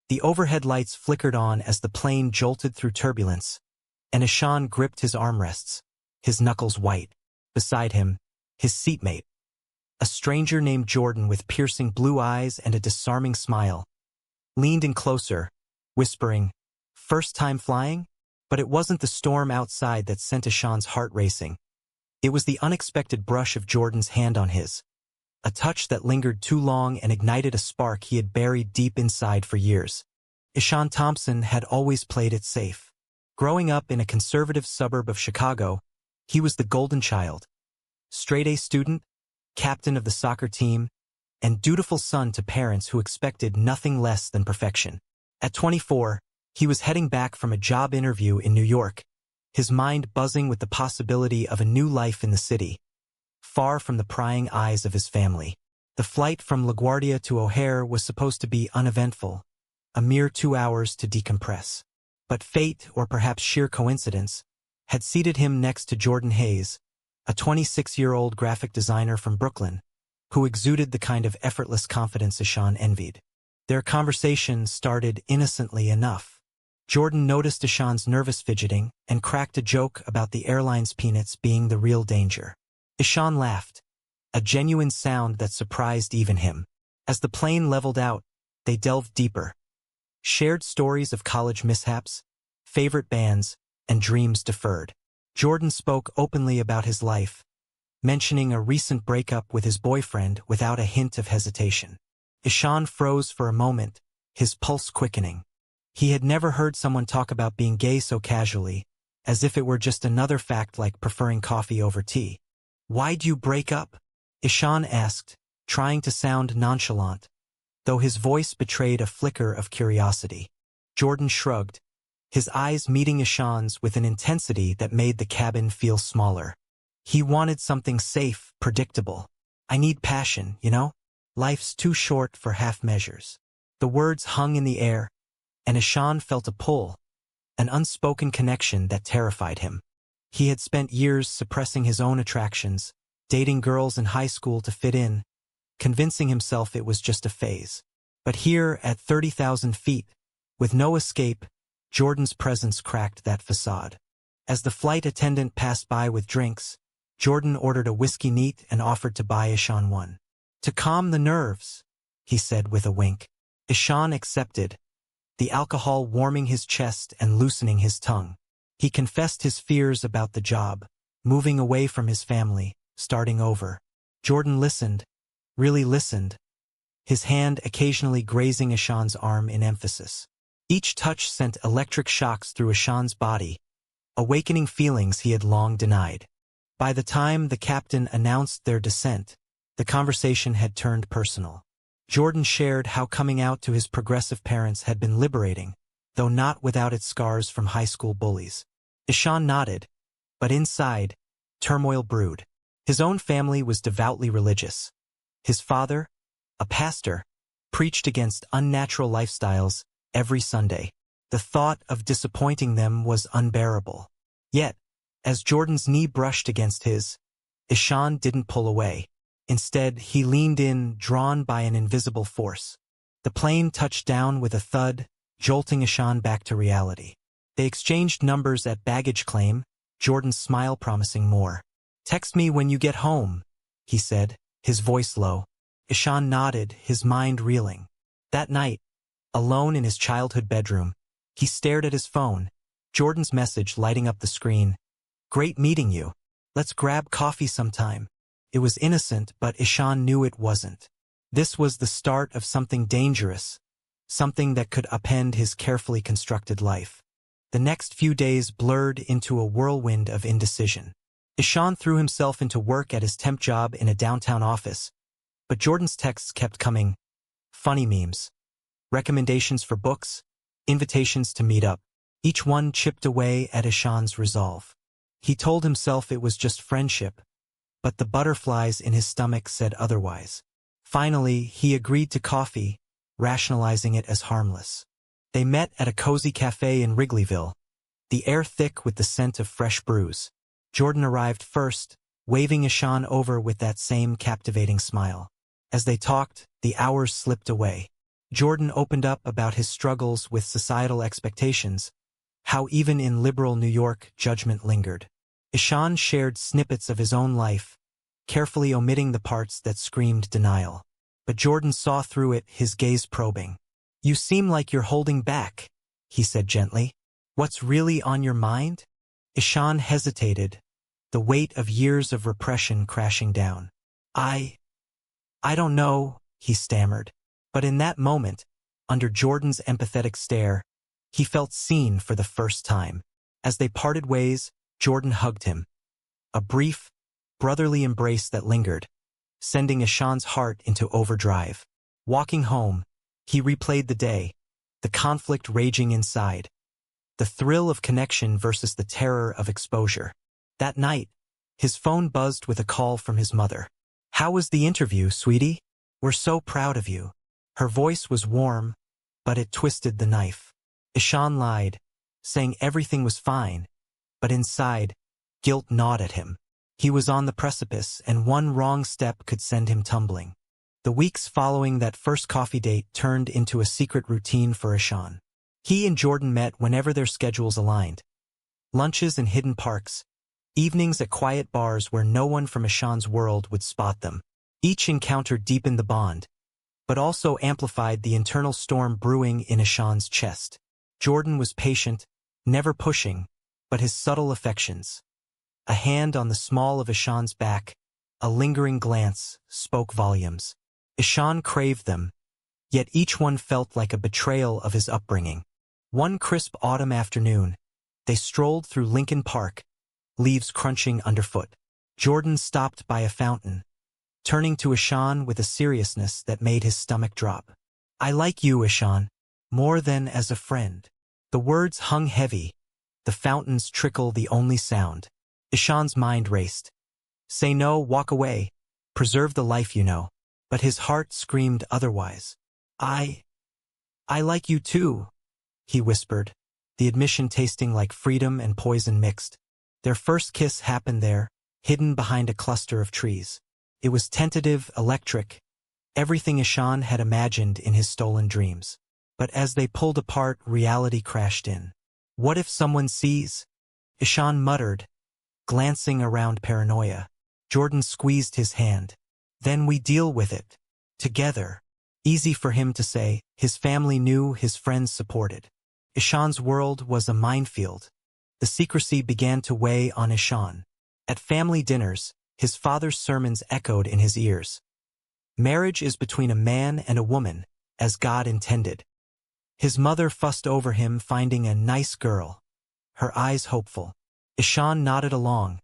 The overhead lights flickered on as the plane jolted through turbulence, and Ishan gripped his armrests, his knuckles white. Beside him, his seatmate, a stranger named Jordan with piercing blue eyes and a disarming smile, leaned in closer, whispering, "First time flying?" But it wasn't the storm outside that sent Ishan's heart racing. It was the unexpected brush of Jordan's hand on his, a touch that lingered too long and ignited a spark he had buried deep inside for years. Ishan Thompson had always played it safe. Growing up in a conservative suburb of Chicago, he was the golden child. Straight-A student, captain of the soccer team, and dutiful son to parents who expected nothing less than perfection. At 24, he was heading back from a job interview in New York, his mind buzzing with the possibility of a new life in the city, far from the prying eyes of his family. The flight from LaGuardia to O'Hare was supposed to be uneventful, a mere 2 hours to decompress. But fate, or perhaps sheer coincidence, had seated him next to Jordan Hayes, a 26-year-old graphic designer from Brooklyn, who exuded the kind of effortless confidence Ishan envied. Their conversation started innocently enough. Jordan noticed Ishan's nervous fidgeting and cracked a joke about the airline's peanuts being the real danger. Ishan laughed, a genuine sound that surprised even him. As the plane leveled out, they delved deeper. Shared stories of college mishaps, favorite bands, and dreams deferred. Jordan spoke openly about his life, mentioning a recent breakup with his boyfriend without a hint of hesitation. Ishan froze for a moment, his pulse quickening. He had never heard someone talk about being gay so casually, as if it were just another fact like preferring coffee over tea. "Why'd you break up?" Ishan asked, trying to sound nonchalant, though his voice betrayed a flicker of curiosity. Jordan shrugged, his eyes meeting Ishan's with an intensity that made the cabin feel smaller. He wanted something safe, predictable. "I need passion, you know? Life's too short for half measures." The words hung in the air, and Ishan felt a pull, an unspoken connection that terrified him. He had spent years suppressing his own attractions, dating girls in high school to fit in, convincing himself it was just a phase. But here, at 30,000 feet, with no escape, Jordan's presence cracked that facade. As the flight attendant passed by with drinks, Jordan ordered a whiskey neat and offered to buy Ishan one. "To calm the nerves," he said with a wink. Ishan accepted, the alcohol warming his chest and loosening his tongue. He confessed his fears about the job, moving away from his family, starting over. Jordan listened, really listened, his hand occasionally grazing Ishan's arm in emphasis. Each touch sent electric shocks through Ishan's body, awakening feelings he had long denied. By the time the captain announced their descent, the conversation had turned personal. Jordan shared how coming out to his progressive parents had been liberating, though not without its scars from high school bullies. Ishan nodded, but inside, turmoil brewed. His own family was devoutly religious. His father, a pastor, preached against unnatural lifestyles every Sunday. The thought of disappointing them was unbearable. Yet, as Jordan's knee brushed against his, Ishan didn't pull away. Instead, he leaned in, drawn by an invisible force. The plane touched down with a thud, jolting Ishan back to reality. They exchanged numbers at baggage claim, Jordan's smile promising more. "Text me when you get home," he said, his voice low. Ishan nodded, his mind reeling. That night, alone in his childhood bedroom, he stared at his phone, Jordan's message lighting up the screen. "Great meeting you. Let's grab coffee sometime." It was innocent, but Ishan knew it wasn't. This was the start of something dangerous, something that could upend his carefully constructed life. The next few days blurred into a whirlwind of indecision. Ishan threw himself into work at his temp job in a downtown office, but Jordan's texts kept coming. Funny memes, recommendations for books, invitations to meet up. Each one chipped away at Ishan's resolve. He told himself it was just friendship, but the butterflies in his stomach said otherwise. Finally, he agreed to coffee, rationalizing it as harmless. They met at a cozy cafe in Wrigleyville, the air thick with the scent of fresh brews. Jordan arrived first, waving Ishan over with that same captivating smile. As they talked, the hours slipped away. Jordan opened up about his struggles with societal expectations, how even in liberal New York judgment lingered. Ishan shared snippets of his own life, carefully omitting the parts that screamed denial. But Jordan saw through it, his gaze probing. "You seem like you're holding back," he said gently. "What's really on your mind?" Ishan hesitated, the weight of years of repression crashing down. I don't know," he stammered. But in that moment, under Jordan's empathetic stare, he felt seen for the first time. As they parted ways, Jordan hugged him. A brief, brotherly embrace that lingered, sending Ishan's heart into overdrive. Walking home, he replayed the day, the conflict raging inside, the thrill of connection versus the terror of exposure. That night, his phone buzzed with a call from his mother. "How was the interview, sweetie? We're so proud of you." Her voice was warm, but it twisted the knife. Ishan lied, saying everything was fine, but inside, guilt gnawed at him. He was on the precipice, and one wrong step could send him tumbling. The weeks following that first coffee date turned into a secret routine for Ishan. He and Jordan met whenever their schedules aligned. Lunches in hidden parks, evenings at quiet bars where no one from Ishan's world would spot them. Each encounter deepened the bond, but also amplified the internal storm brewing in Ishan's chest. Jordan was patient, never pushing, but his subtle affections. A hand on the small of Ishan's back, a lingering glance, spoke volumes. Ishan craved them, yet each one felt like a betrayal of his upbringing. One crisp autumn afternoon, they strolled through Lincoln Park, leaves crunching underfoot. Jordan stopped by a fountain, turning to Ishan with a seriousness that made his stomach drop. "I like you, Ishan, more than as a friend." The words hung heavy, the fountain's trickle the only sound. Ishan's mind raced. Say no, walk away, preserve the life you know. But his heart screamed otherwise. I like you too," he whispered, the admission tasting like freedom and poison mixed. Their first kiss happened there, hidden behind a cluster of trees. It was tentative, electric, everything Ishan had imagined in his stolen dreams. But as they pulled apart, reality crashed in. "What if someone sees?" Ishan muttered, glancing around paranoia. Jordan squeezed his hand. "Then we deal with it. Together." Easy for him to say, his family knew, his friends supported. Ishan's world was a minefield. The secrecy began to weigh on Ishan. At family dinners, his father's sermons echoed in his ears. Marriage is between a man and a woman, as God intended. His mother fussed over him finding a nice girl, her eyes hopeful. Ishan nodded along,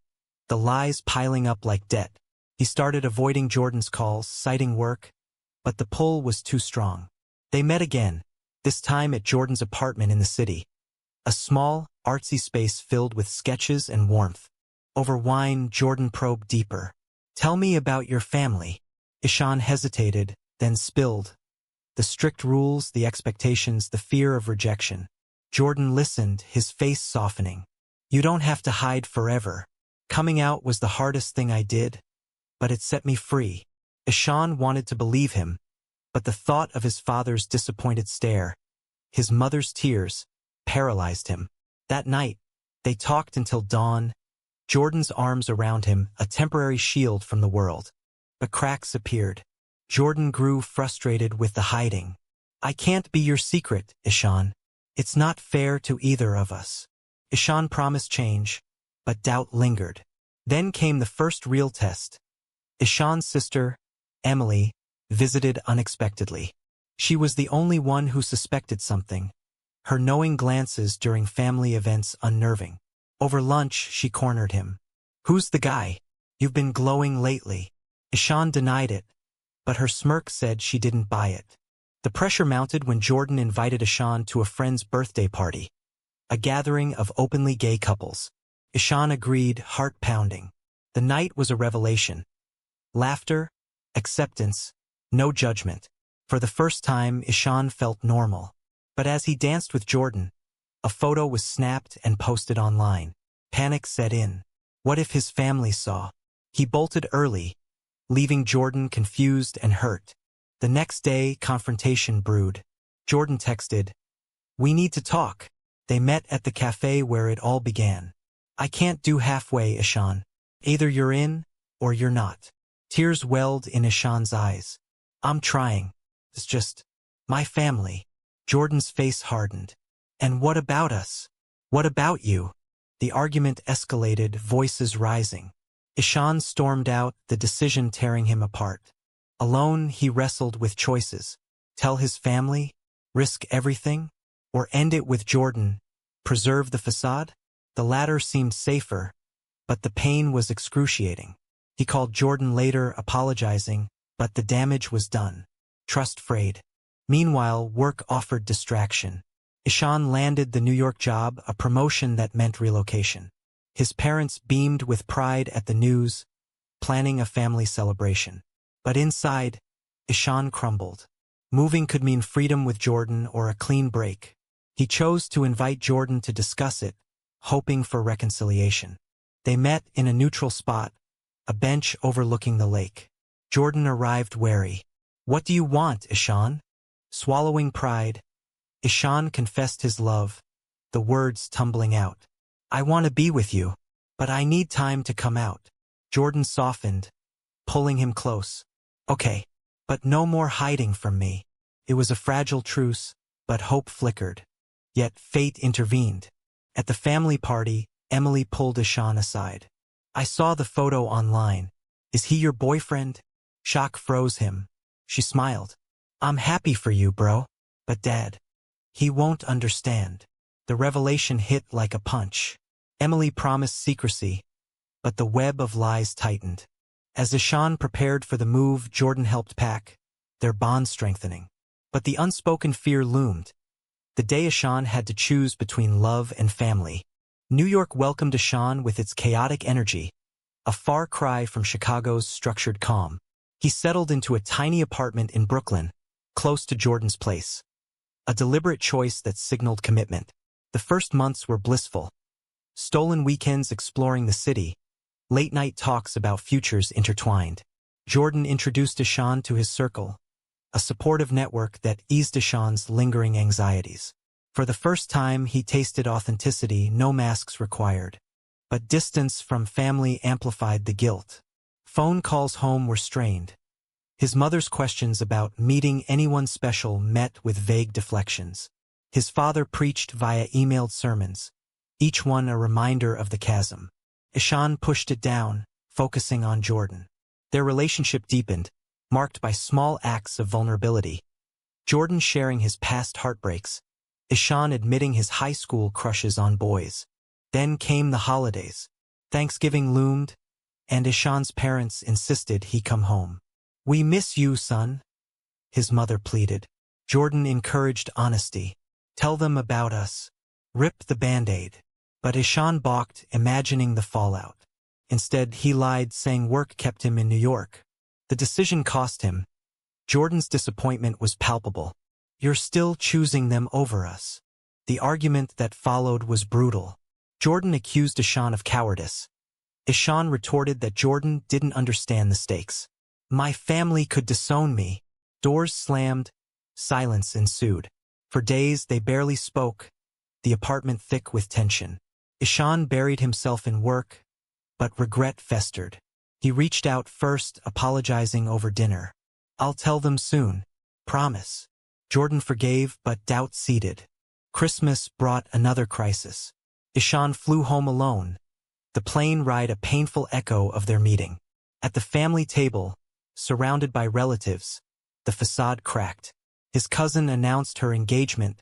the lies piling up like debt. He started avoiding Jordan's calls, citing work, but the pull was too strong. They met again, this time at Jordan's apartment in the city. A small, artsy space filled with sketches and warmth. Over wine, Jordan probed deeper. "Tell me about your family." Ishan hesitated, then spilled. The strict rules, the expectations, the fear of rejection. Jordan listened, his face softening. "You don't have to hide forever. Coming out was the hardest thing I did, but it set me free." Ishan wanted to believe him, but the thought of his father's disappointed stare, his mother's tears, paralyzed him. That night, they talked until dawn, Jordan's arms around him, a temporary shield from the world. But cracks appeared. Jordan grew frustrated with the hiding. "I can't be your secret, Ishan. It's not fair to either of us." Ishan promised change, but doubt lingered. Then came the first real test. Ishan's sister, Emily, visited unexpectedly. She was the only one who suspected something, her knowing glances during family events unnerving. Over lunch, she cornered him. "Who's the guy? You've been glowing lately." Ishan denied it, but her smirk said she didn't buy it. The pressure mounted when Jordan invited Ishan to a friend's birthday party, a gathering of openly gay couples. Ishan agreed, heart pounding. The night was a revelation. Laughter, acceptance, no judgment. For the first time, Ishan felt normal. But as he danced with Jordan, a photo was snapped and posted online. Panic set in. What if his family saw? He bolted early, leaving Jordan confused and hurt. The next day, confrontation brewed. Jordan texted, "We need to talk." They met at the cafe where it all began. "I can't do halfway, Ishan. Either you're in, or you're not." Tears welled in Ishan's eyes. "I'm trying. It's just my family." Jordan's face hardened. "And what about us? What about you?" The argument escalated, voices rising. Ishan stormed out, the decision tearing him apart. Alone, he wrestled with choices. Tell his family? Risk everything? Or end it with Jordan? Preserve the facade? The latter seemed safer, but the pain was excruciating. He called Jordan later, apologizing, but the damage was done. Trust frayed. Meanwhile, work offered distraction. Ishan landed the New York job, a promotion that meant relocation. His parents beamed with pride at the news, planning a family celebration. But inside, Ishan crumbled. Moving could mean freedom with Jordan or a clean break. He chose to invite Jordan to discuss it, hoping for reconciliation. They met in a neutral spot, a bench overlooking the lake. Jordan arrived wary. "What do you want, Ishan?" Swallowing pride, Ishan confessed his love, the words tumbling out. "I want to be with you, but I need time to come out." Jordan softened, pulling him close. "Okay, but no more hiding from me." It was a fragile truce, but hope flickered. Yet fate intervened. At the family party, Emily pulled Ishan aside. "I saw the photo online. Is he your boyfriend?" Shock froze him. She smiled. "I'm happy for you, bro. But Dad, he won't understand." The revelation hit like a punch. Emily promised secrecy, but the web of lies tightened. As Ishan prepared for the move, Jordan helped pack, their bond strengthening. But the unspoken fear loomed. The day Ishan had to choose between love and family. New York welcomed Ishan with its chaotic energy, a far cry from Chicago's structured calm. He settled into a tiny apartment in Brooklyn, close to Jordan's place. A deliberate choice that signaled commitment. The first months were blissful. Stolen weekends exploring the city, late-night talks about futures intertwined. Jordan introduced Ishan to his circle, a supportive network that eased Ishan's lingering anxieties. For the first time, he tasted authenticity, no masks required. But distance from family amplified the guilt. Phone calls home were strained. His mother's questions about meeting anyone special met with vague deflections. His father preached via emailed sermons, each one a reminder of the chasm. Ishan pushed it down, focusing on Jordan. Their relationship deepened, marked by small acts of vulnerability. Jordan sharing his past heartbreaks, Ishan admitting his high school crushes on boys. Then came the holidays. Thanksgiving loomed, and Ishan's parents insisted he come home. "We miss you, son," his mother pleaded. Jordan encouraged honesty. "Tell them about us. Rip the Band-Aid." But Ishan balked, imagining the fallout. Instead, he lied, saying work kept him in New York. The decision cost him. Jordan's disappointment was palpable. "You're still choosing them over us." The argument that followed was brutal. Jordan accused Ishan of cowardice. Ishan retorted that Jordan didn't understand the stakes. "My family could disown me." Doors slammed. Silence ensued. For days they barely spoke, the apartment thick with tension. Ishan buried himself in work, but regret festered. He reached out first, apologizing over dinner. "I'll tell them soon. Promise." Jordan forgave, but doubt seeded. Christmas brought another crisis. Ishan flew home alone, the plane ride a painful echo of their meeting. At the family table, surrounded by relatives, the facade cracked. His cousin announced her engagement,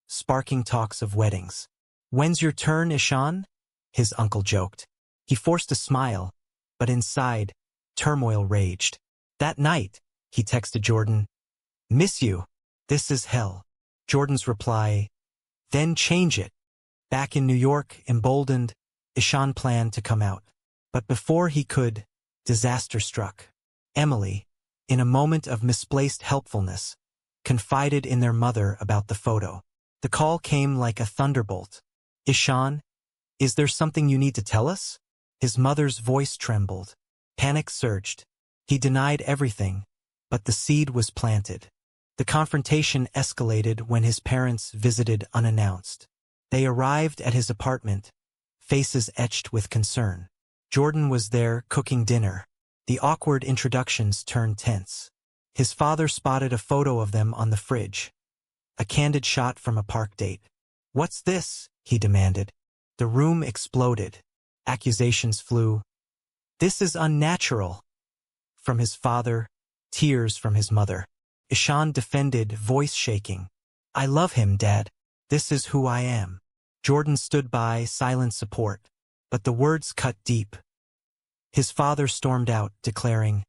sparking talks of weddings. "When's your turn, Ishan?" his uncle joked. He forced a smile, but inside, turmoil raged. That night, he texted Jordan, "Miss you. This is hell." Jordan's reply, "Then change it." Back in New York, emboldened, Ishan planned to come out. But before he could, disaster struck. Emily, in a moment of misplaced helpfulness, confided in their mother about the photo. The call came like a thunderbolt. "Ishan, is there something you need to tell us?" His mother's voice trembled. Panic surged. He denied everything, but the seed was planted. The confrontation escalated when his parents visited unannounced. They arrived at his apartment, faces etched with concern. Jordan was there cooking dinner. The awkward introductions turned tense. His father spotted a photo of them on the fridge. A candid shot from a park date. "What's this?" he demanded. The room exploded. Accusations flew. "This is unnatural." From his father, tears from his mother. Ishan defended, voice shaking. "I love him, Dad. This is who I am." Jordan stood by, silent support, but the words cut deep. His father stormed out, declaring,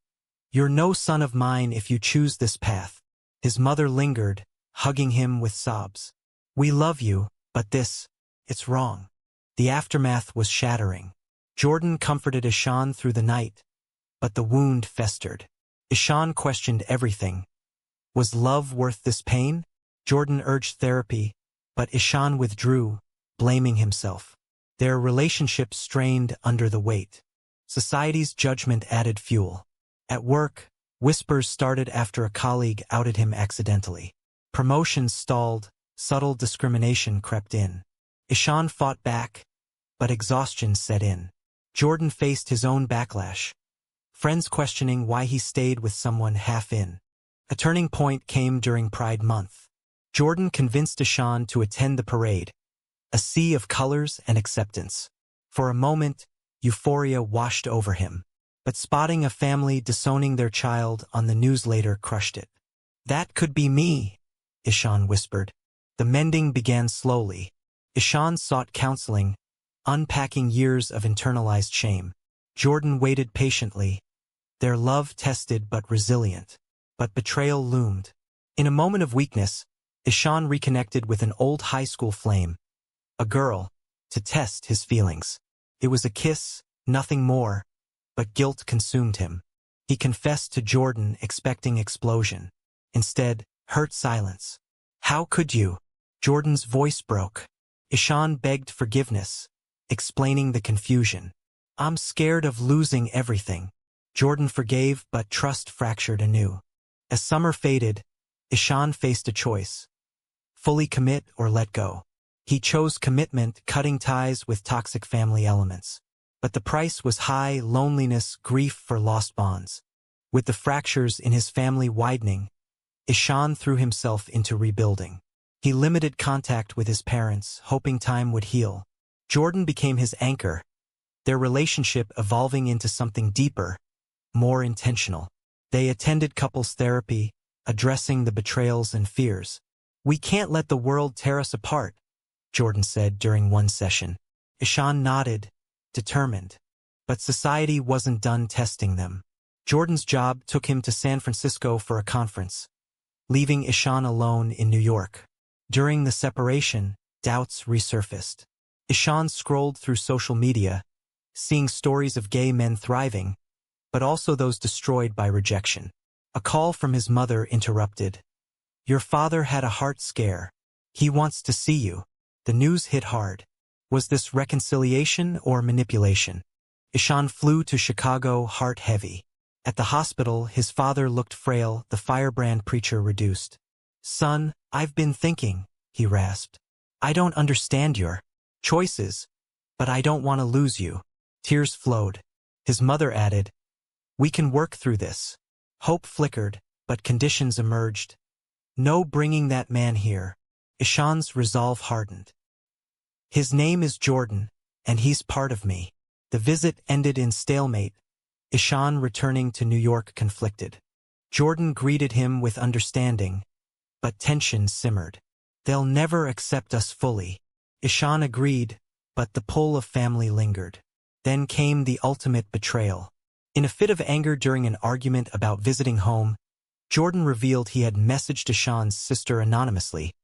"You're no son of mine if you choose this path." His mother lingered, hugging him with sobs. "We love you, but it's wrong." The aftermath was shattering. Jordan comforted Ishan through the night, but the wound festered. Ishan questioned everything. Was love worth this pain? Jordan urged therapy, but Ishan withdrew, blaming himself. Their relationship strained under the weight. Society's judgment added fuel. At work, whispers started after a colleague outed him accidentally. Promotions stalled, subtle discrimination crept in. Ishan fought back, but exhaustion set in. Jordan faced his own backlash. Friends questioning why he stayed with someone half in. A turning point came during Pride Month. Jordan convinced Ishan to attend the parade, a sea of colors and acceptance. For a moment, euphoria washed over him, but spotting a family disowning their child on the news later crushed it. "That could be me," Ishan whispered. The mending began slowly. Ishan sought counseling, unpacking years of internalized shame. Jordan waited patiently, their love tested but resilient. But betrayal loomed. In a moment of weakness, Ishan reconnected with an old high school flame, a girl, to test his feelings. It was a kiss, nothing more, but guilt consumed him. He confessed to Jordan, expecting explosion. Instead, hurt silence. "How could you?" Jordan's voice broke. Ishan begged forgiveness, explaining the confusion. "I'm scared of losing everything." Jordan forgave, but trust fractured anew. As summer faded, Ishan faced a choice. Fully commit or let go. He chose commitment, cutting ties with toxic family elements. But the price was high: loneliness, grief for lost bonds. With the fractures in his family widening, Ishan threw himself into rebuilding. He limited contact with his parents, hoping time would heal. Jordan became his anchor, their relationship evolving into something deeper, more intentional. They attended couples therapy, addressing the betrayals and fears. "We can't let the world tear us apart," Jordan said during one session. Ishan nodded, determined. But society wasn't done testing them. Jordan's job took him to San Francisco for a conference, leaving Ishan alone in New York. During the separation, doubts resurfaced. Ishan scrolled through social media, seeing stories of gay men thriving, but also those destroyed by rejection. A call from his mother interrupted. "Your father had a heart scare. He wants to see you." The news hit hard. Was this reconciliation or manipulation? Ishan flew to Chicago, heart heavy. At the hospital, his father looked frail, the firebrand preacher reduced. "Son, I've been thinking," he rasped. "I don't understand your choices, but I don't want to lose you." Tears flowed. His mother added, "We can work through this." Hope flickered, but conditions emerged. "No bringing that man here." Ishan's resolve hardened. "His name is Jordan, and he's part of me." The visit ended in stalemate, Ishan returning to New York conflicted. Jordan greeted him with understanding, but tension simmered. "They'll never accept us fully." Ishan agreed, but the pull of family lingered. Then came the ultimate betrayal. In a fit of anger during an argument about visiting home, Jordan revealed he had messaged Ishan's sister anonymously,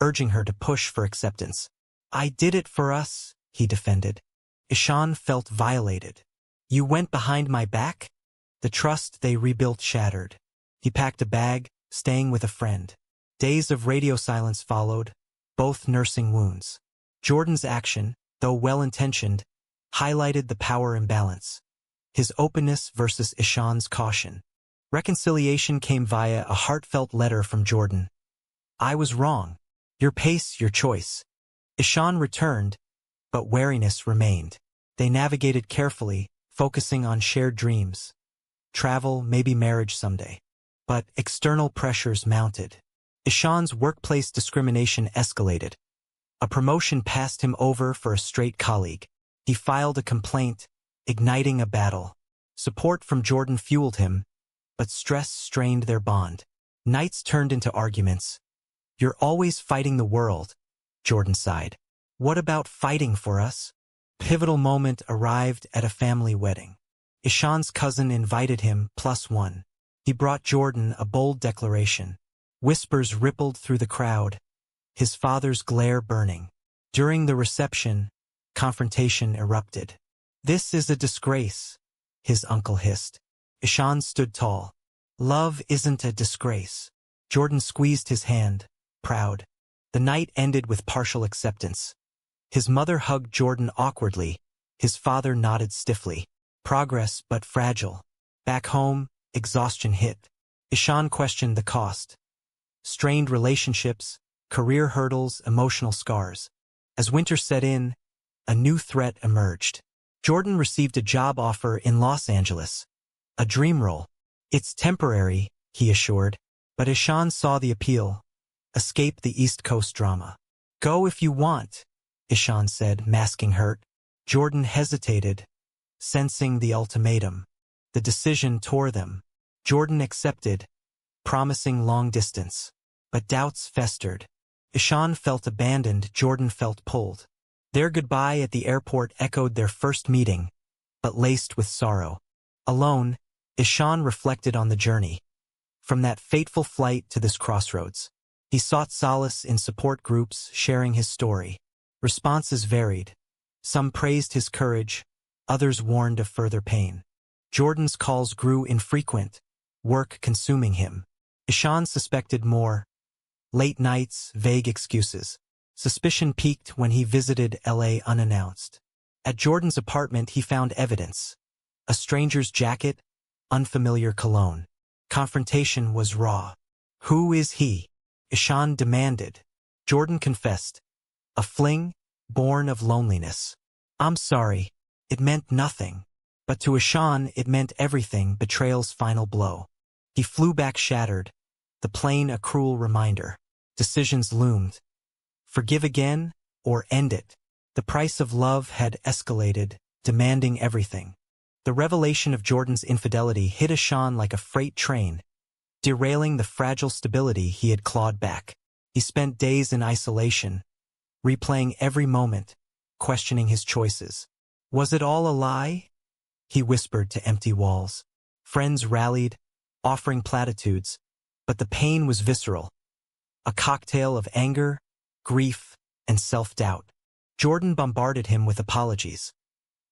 urging her to push for acceptance. "I did it for us," he defended. Ishan felt violated. "You went behind my back?" The trust they rebuilt shattered. He packed a bag, staying with a friend. Days of radio silence followed, both nursing wounds. Jordan's action, though well-intentioned, highlighted the power imbalance. His openness versus Ishan's caution. Reconciliation came via a heartfelt letter from Jordan. I was wrong. Your pace, your choice. Ishan returned, but wariness remained. They navigated carefully, focusing on shared dreams. Travel, maybe marriage someday. But external pressures mounted. Ishan's workplace discrimination escalated. A promotion passed him over for a straight colleague. He filed a complaint, igniting a battle. Support from Jordan fueled him, but stress strained their bond. Nights turned into arguments. You're always fighting the world, Jordan sighed. What about fighting for us? Pivotal moment arrived at a family wedding. Ishan's cousin invited him +1. He brought Jordan a bold declaration. Whispers rippled through the crowd, his father's glare burning. During the reception, confrontation erupted. This is a disgrace, his uncle hissed. Ishan stood tall. Love isn't a disgrace. Jordan squeezed his hand, proud. The night ended with partial acceptance. His mother hugged Jordan awkwardly. His father nodded stiffly. Progress, but fragile. Back home, exhaustion hit. Ishan questioned the cost. Strained relationships, career hurdles, emotional scars. As winter set in, a new threat emerged. Jordan received a job offer in Los Angeles. A dream role. It's temporary, he assured. But Ishan saw the appeal. Escape the East Coast drama. Go if you want, Ishan said, masking hurt. Jordan hesitated, sensing the ultimatum. The decision tore them. Jordan accepted, promising long distance. But doubts festered. Ishan felt abandoned, Jordan felt pulled. Their goodbye at the airport echoed their first meeting, but laced with sorrow. Alone, Ishan reflected on the journey. From that fateful flight to this crossroads. He sought solace in support groups, sharing his story. Responses varied. Some praised his courage, others warned of further pain. Jordan's calls grew infrequent, work consuming him. Ishan suspected more. Late nights, vague excuses. Suspicion peaked when he visited LA unannounced. At Jordan's apartment he found evidence. A stranger's jacket, unfamiliar cologne. Confrontation was raw. Who is he? Ishan demanded. Jordan confessed. A fling, born of loneliness. I'm sorry. It meant nothing. But to Ishan it meant everything, betrayal's final blow. He flew back shattered. The plane a cruel reminder. Decisions loomed. Forgive again, or end it. The price of love had escalated, demanding everything. The revelation of Jordan's infidelity hit Ishan like a freight train, derailing the fragile stability he had clawed back. He spent days in isolation, replaying every moment, questioning his choices. Was it all a lie? He whispered to empty walls. Friends rallied, offering platitudes, but the pain was visceral. A cocktail of anger, grief, and self-doubt. Jordan bombarded him with apologies.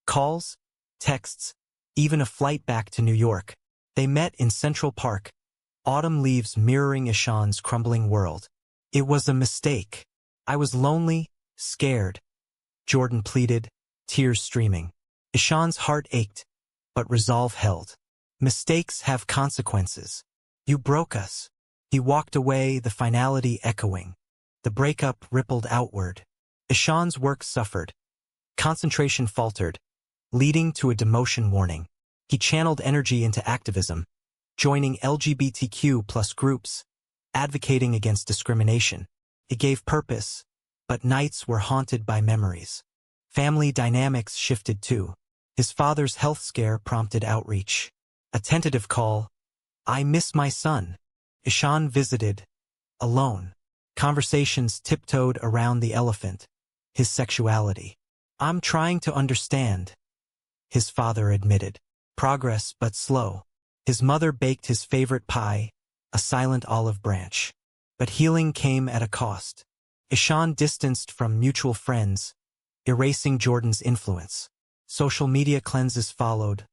Calls, texts, even a flight back to New York. They met in Central Park, autumn leaves mirroring Ishan's crumbling world. It was a mistake. I was lonely, scared. Jordan pleaded, tears streaming. Ishan's heart ached, but resolve held. Mistakes have consequences. You broke us. He walked away, the finality echoing. The breakup rippled outward. Ishan's work suffered. Concentration faltered, leading to a demotion warning. He channeled energy into activism, joining LGBTQ+ groups, advocating against discrimination. It gave purpose, but nights were haunted by memories. Family dynamics shifted too. His father's health scare prompted outreach. A tentative call. I miss my son. Ishan visited, alone. Conversations tiptoed around the elephant, his sexuality. I'm trying to understand, his father admitted. Progress, but slow. His mother baked his favorite pie, a silent olive branch. But healing came at a cost. Ishan distanced from mutual friends, erasing Jordan's influence. Social media cleanses followed,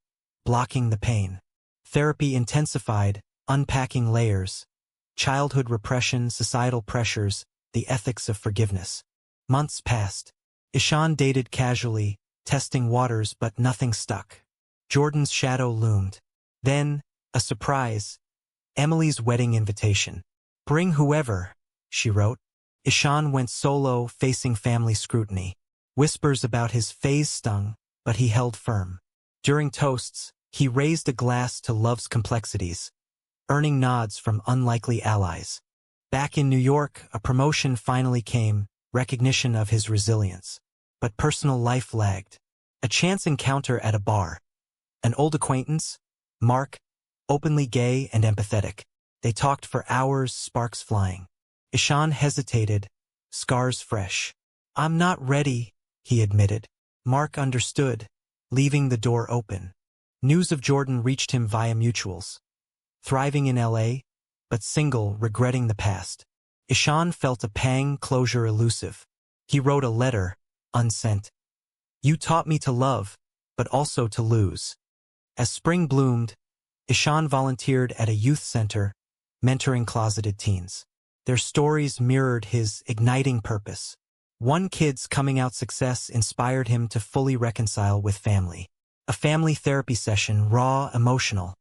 blocking the pain. Therapy intensified, unpacking layers. Childhood repression, societal pressures, the ethics of forgiveness. Months passed. Ishan dated casually, testing waters, but nothing stuck. Jordan's shadow loomed. Then, A surprise. Emily's wedding invitation. Bring whoever, she wrote. Ishan went solo, facing family scrutiny. Whispers about his phase stung, but he held firm. During toasts, he raised a glass to love's complexities, earning nods from unlikely allies. Back in New York, a promotion finally came, recognition of his resilience. But personal life lagged. A chance encounter at a bar. An old acquaintance, Mark, openly gay and empathetic. They talked for hours, sparks flying. Ishan hesitated, scars fresh. I'm not ready, he admitted. Mark understood, leaving the door open. News of Jordan reached him via mutuals. Thriving in LA, but single, regretting the past. Ishan felt a pang, closure elusive. He wrote a letter, unsent. You taught me to love, but also to lose. As spring bloomed, Ishan volunteered at a youth center, mentoring closeted teens. Their stories mirrored his igniting purpose. One kid's coming-out success inspired him to fully reconcile with family. A family therapy session, raw, emotional.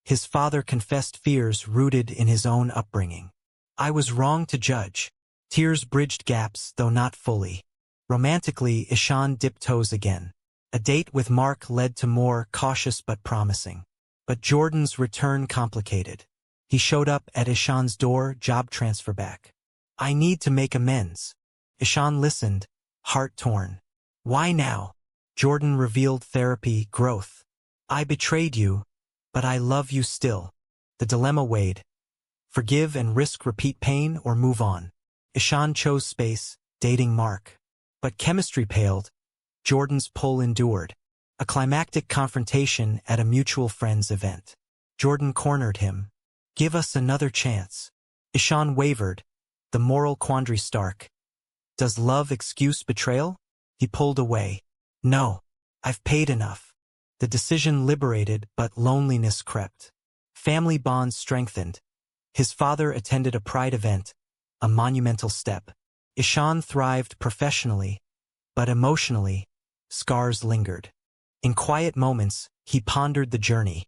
His father confessed fears rooted in his own upbringing. I was wrong to judge. Tears bridged gaps, though not fully. Romantically, Ishan dipped toes again. A date with Mark led to more, cautious but promising. But Jordan's return complicated. He showed up at Ishan's door, job transfer back. I need to make amends. Ishan listened, heart torn. Why now? Jordan revealed therapy, growth. I betrayed you, but I love you still. The dilemma weighed. Forgive and risk repeat pain or move on. Ishan chose space, dating Mark. But chemistry paled. Jordan's pull endured. A climactic confrontation at a mutual friend's event. Jordan cornered him. Give us another chance. Ishan wavered, the moral quandary stark. Does love excuse betrayal? He pulled away. No, I've paid enough. The decision liberated, but loneliness crept. Family bonds strengthened. His father attended a pride event, a monumental step. Ishan thrived professionally, but emotionally, scars lingered. In quiet moments, he pondered the journey.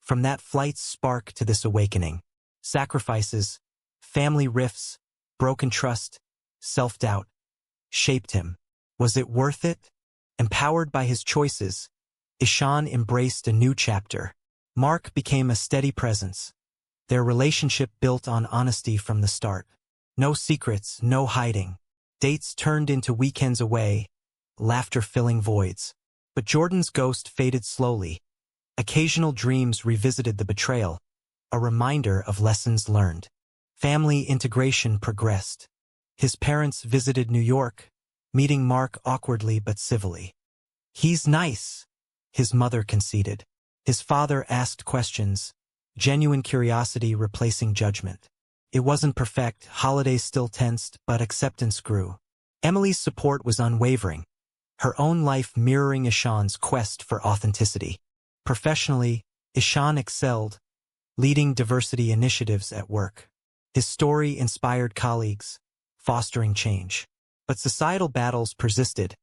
From that flight's spark to this awakening. Sacrifices, family rifts, broken trust, self-doubt, shaped him. Was it worth it? Empowered by his choices, Ishan embraced a new chapter. Mark became a steady presence. Their relationship built on honesty from the start. No secrets, no hiding. Dates turned into weekends away, laughter filling voids. But Jordan's ghost faded slowly. Occasional dreams revisited the betrayal, a reminder of lessons learned. Family integration progressed. His parents visited New York, meeting Mark awkwardly but civilly. He's nice, his mother conceded. His father asked questions, genuine curiosity replacing judgment. It wasn't perfect, holidays still tensed, but acceptance grew. Emily's support was unwavering, her own life mirroring Ishan's quest for authenticity. Professionally, Ishan excelled, leading diversity initiatives at work. His story inspired colleagues, fostering change. But societal battles persisted.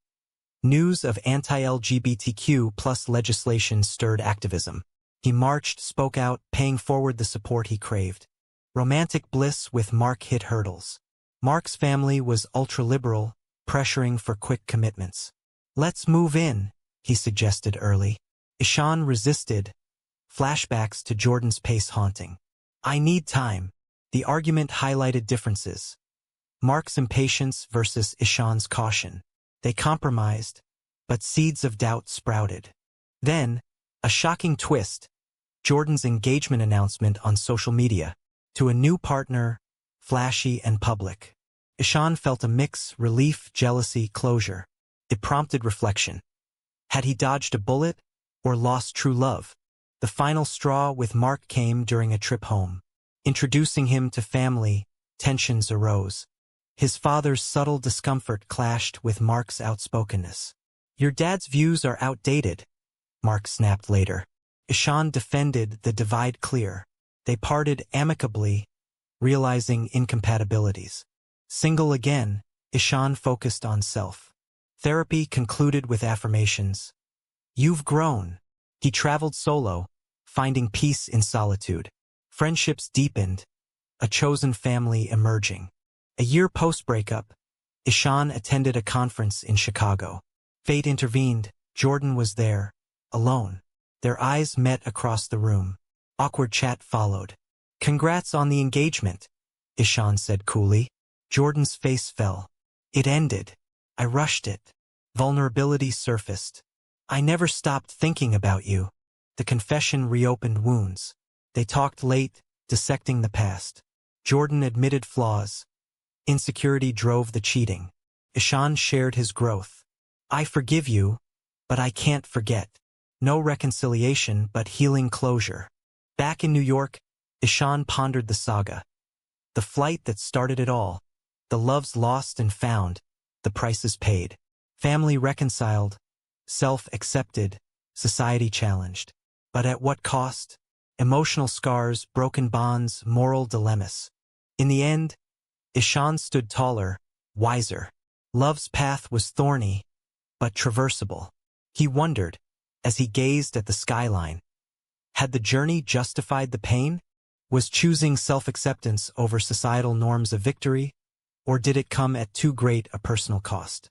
News of anti-LGBTQ+ legislation stirred activism. He marched, spoke out, paying forward the support he craved. Romantic bliss with Mark hit hurdles. Mark's family was ultra-liberal, pressuring for quick commitments. Let's move in, he suggested early. Ishan resisted, flashbacks to Jordan's pace haunting. I need time. The argument highlighted differences. Mark's impatience versus Ishan's caution. They compromised, but seeds of doubt sprouted. Then, a shocking twist. Jordan's engagement announcement on social media. To a new partner, flashy and public. Ishan felt a mix, relief, jealousy, closure. It prompted reflection. Had he dodged a bullet, or lost true love? The final straw with Mark came during a trip home. Introducing him to family, tensions arose. His father's subtle discomfort clashed with Mark's outspokenness. Your dad's views are outdated, Mark snapped later. Ishan defended the divide clear. They parted amicably, realizing incompatibilities. Single again, Ishan focused on self. Therapy concluded with affirmations. You've grown. He traveled solo, finding peace in solitude. Friendships deepened, a chosen family emerging. A year post-breakup, Ishan attended a conference in Chicago. Fate intervened. Jordan was there, alone. Their eyes met across the room. Awkward chat followed. "Congrats on the engagement," Ishan said coolly. Jordan's face fell. "It ended. I rushed it." Vulnerability surfaced. "I never stopped thinking about you." The confession reopened wounds. They talked late, dissecting the past. Jordan admitted flaws. Insecurity drove the cheating. Ishan shared his growth. "I forgive you, but I can't forget." No reconciliation, but healing closure. Back in New York, Ishan pondered the saga. The flight that started it all. The loves lost and found. The prices paid. Family reconciled. Self-accepted. Society challenged. But at what cost? Emotional scars, broken bonds, moral dilemmas. In the end, Ishan stood taller, wiser. Love's path was thorny, but traversable. He wondered, as he gazed at the skyline, had the journey justified the pain? Was choosing self-acceptance over societal norms a victory, or did it come at too great a personal cost?